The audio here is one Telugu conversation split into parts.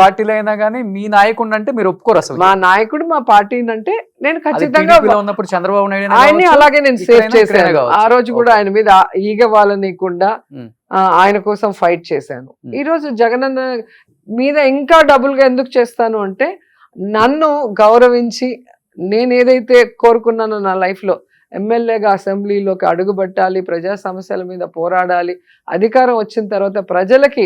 పార్టీలో అయినా కానీ మీ నాయకుడు అంటే మీరు ఒప్పుకోరు అసలు. మా నాయకుడు మా పార్టీ అంటే నేను అది ఖచ్చితంగా TDP లో ఉన్నప్పుడు చంద్రబాబు నాయుడు అయినా ఆయన్ని కావచ్చు, అలాగే నేను సేవ్ ఇక్కడైనా చేశాను. కావచ్చు. ఆ రోజు కూడా ఆయన మీద ఈగ వాళ్ళనీయకుండా ఉమ్. ఆయన కోసం ఫైట్ చేశాను. ఉమ్. ఈ రోజు జగనన్న మీద ఇంకా డబుల్ గా ఎందుకు చేస్తాను అంటే నన్ను గౌరవించి నేను ఏదైతే కోరుకున్నానో నా లైఫ్ లో ఎమ్మెల్యేగా అసెంబ్లీలోకి అడుగుపెట్టాలి, ప్రజా సమస్యల మీద పోరాడాలి, అధికారం వచ్చిన తర్వాత ప్రజలకి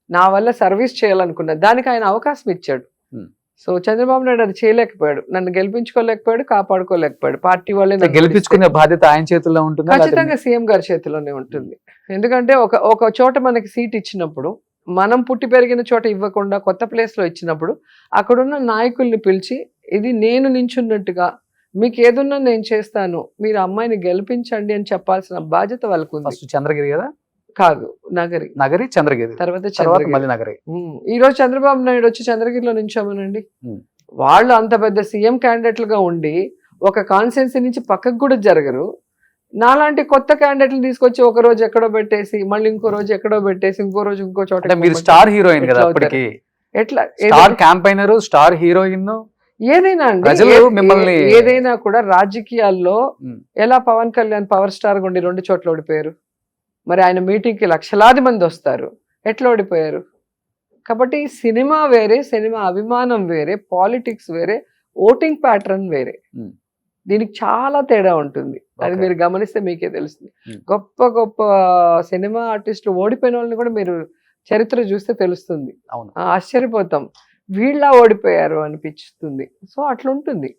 నా వల్ల సర్వీస్ చేయాలనుకున్నా, దానికి ఆయన అవకాశం ఇచ్చాడు. Hmm. సో చంద్రబాబు నాయుడు అది చేయలేకపోయాడు, నన్ను గెలిపించుకోలేకపోయాడు, కాపాడుకోలేకపోయాడు. పార్టీ వాళ్ళే నన్ను గెలిపించుకునే బాధ్యత ఆయన చేతుల్లో ఉంటుంది. ఖచ్చితంగా సీఎం గారి చేతిలోనే ఉంటుంది. ఎందుకంటే ఒక చోట మనకి సీట్ ఇచ్చినప్పుడు, మనం పుట్టి పెరిగిన చోట ఇవ్వకుండా కొత్త ప్లేస్ లో ఇచ్చినప్పుడు అక్కడున్న నాయకుల్ని పిలిచి ఇది నేను నించున్నట్టుగా మీకు ఏదున్నా నేను చేస్తాను, మీరు అమ్మాయిని గెలిపించండి అని చెప్పాల్సిన బాధ్యత వాళ్ళకు ఉంది. ఫస్ట్ చంద్రగిరి కదా, కాదు నగరి, నగరి చంద్రగిరి, తర్వాత తర్వాత చంద్రగిరి. మళ్ళీ నగరి. ఈ రోజు చంద్రబాబు నాయుడు వచ్చి చంద్రగిరిలో నించోమనండి, వాళ్ళు అంత పెద్ద సీఎం క్యాండిడేట్లుగా ఉండి ఒక కాన్స్టిట్యున్సీ నుంచి పక్కకు కూడా జరగరు. నాలాంటి కొత్త క్యాండిడేట్లు తీసుకొచ్చి ఒక రోజు ఎక్కడో పెట్టేసి మళ్ళీ ఇంకో రోజు ఎక్కడో పెట్టేసి ఇంకో రోజు ఇంకో చోట అంటే మీరు స్టార్ హీరోయిన్ కదా ఎట్లా అప్పటికి, ఎట్లా స్టార్ క్యాంపైనర్, స్టార్ హీరోయిన్. ఏదైనా అండి, ప్రజలు మిమ్మల్ని ఏదైనా కూడా రాజకీయాల్లో ఎలా పవన్ కళ్యాణ్ పవర్ స్టార్ ఉండి 2 చోట్ల ఓడిపోయారు, మరి ఆయన మీటింగ్ కి లక్షలాది మంది వస్తారు, ఎట్లా ఓడిపోయారు? కాబట్టి సినిమా వేరే, సినిమా అభిమానం వేరే, పాలిటిక్స్ వేరే, ఓటింగ్ ప్యాటర్న్ వేరే, దీనికి చాలా తేడా ఉంటుంది. అది మీరు గమనిస్తే మీకే తెలుస్తుంది. గొప్ప గొప్ప సినిమా ఆర్టిస్టులు ఓడిపోయిన వాళ్ళని కూడా మీరు చరిత్ర చూస్తే తెలుస్తుంది. అవును, ఆశ్చర్యపోతాం, వీళ్ళ ఓడిపోయారు అనిపిస్తుంది. సో అట్లా ఉంటుంది.